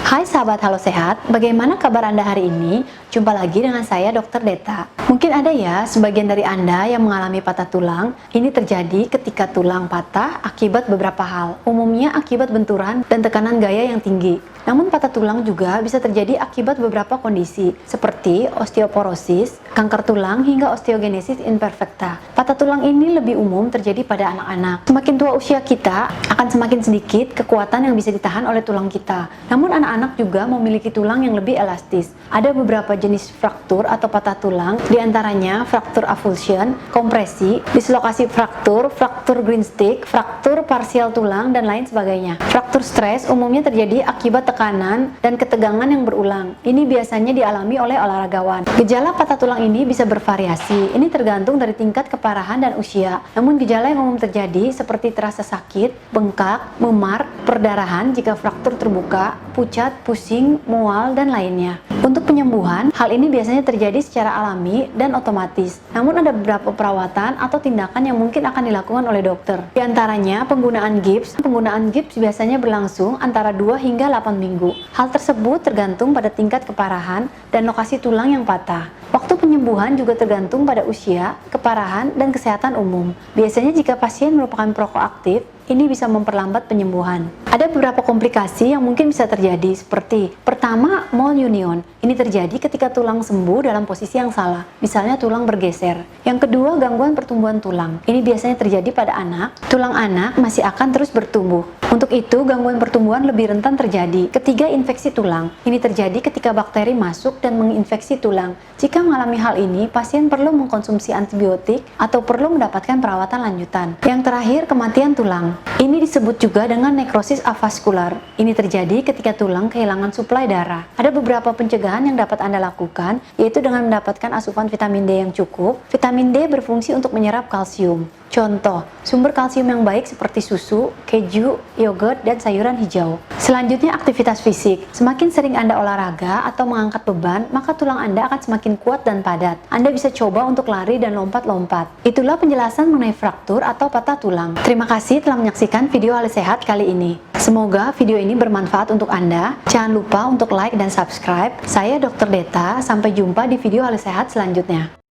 Hai sahabat Halo Sehat, bagaimana kabar Anda hari ini? Jumpa lagi dengan saya Dr. Deta. Mungkin ada ya sebagian dari Anda yang mengalami patah tulang. Ini terjadi ketika tulang patah akibat beberapa hal, umumnya akibat benturan dan tekanan gaya yang tinggi. Namun patah tulang juga bisa terjadi akibat beberapa kondisi seperti osteoporosis, kanker tulang hingga osteogenesis imperfecta. Patah tulang ini lebih umum terjadi pada anak-anak. Semakin tua usia kita, akan semakin sedikit kekuatan yang bisa ditahan oleh tulang kita. Namun anak-anak juga memiliki tulang yang lebih elastis. Ada beberapa jenis fraktur atau patah tulang, diantaranya fraktur avulsion, kompresi, dislokasi fraktur, fraktur green stick, fraktur parsial tulang, dan lain sebagainya. Fraktur stres umumnya terjadi akibat tekanan dan ketegangan yang berulang. Ini biasanya dialami oleh olahragawan. Gejala patah tulang ini bisa bervariasi. Ini tergantung dari tingkat keparahan dan usia. Namun gejala yang umum terjadi seperti terasa sakit, bengkak, memar, perdarahan jika fraktur terbuka, pucat, pusing, mual, dan lainnya. Untuk penyembuhan, hal ini biasanya terjadi secara alami dan otomatis. Namun ada beberapa perawatan atau tindakan yang mungkin akan dilakukan oleh dokter. Di antaranya penggunaan gips. Penggunaan gips biasanya berlangsung antara 2 hingga 8 minggu. Hal tersebut tergantung pada tingkat keparahan dan lokasi tulang yang patah. Waktu penyembuhan juga tergantung pada usia, keparahan, dan kesehatan umum. Biasanya jika pasien merupakan perokok aktif, ini bisa memperlambat penyembuhan. Ada beberapa komplikasi yang mungkin bisa terjadi seperti pertama, malunion. Ini terjadi ketika tulang sembuh dalam posisi yang salah, misalnya tulang bergeser. Yang kedua, gangguan pertumbuhan tulang. Ini biasanya terjadi pada anak. Tulang anak masih akan terus bertumbuh. Untuk itu, gangguan pertumbuhan lebih rentan terjadi. Ketiga, infeksi tulang. Ini terjadi ketika bakteri masuk dan menginfeksi tulang. Jika mengalami hal ini, pasien perlu mengkonsumsi antibiotik atau perlu mendapatkan perawatan lanjutan. Yang terakhir, kematian tulang. Ini disebut juga dengan nekrosis avaskular. Ini terjadi ketika tulang kehilangan suplai darah. Ada beberapa pencegahan yang dapat Anda lakukan, yaitu dengan mendapatkan asupan vitamin D yang cukup. Vitamin D berfungsi untuk menyerap kalsium. Contoh, sumber kalsium yang baik seperti susu, keju, yogurt, dan sayuran hijau. Selanjutnya, aktivitas fisik. Semakin sering Anda olahraga atau mengangkat beban, maka tulang Anda akan semakin kuat dan padat. Anda bisa coba untuk lari dan lompat-lompat. Itulah penjelasan mengenai fraktur atau patah tulang. Terima kasih telah menyaksikan video Halo Sehat kali ini. Semoga video ini bermanfaat untuk Anda. Jangan lupa untuk like dan subscribe. Saya Dr. Deta, sampai jumpa di video Halo Sehat selanjutnya.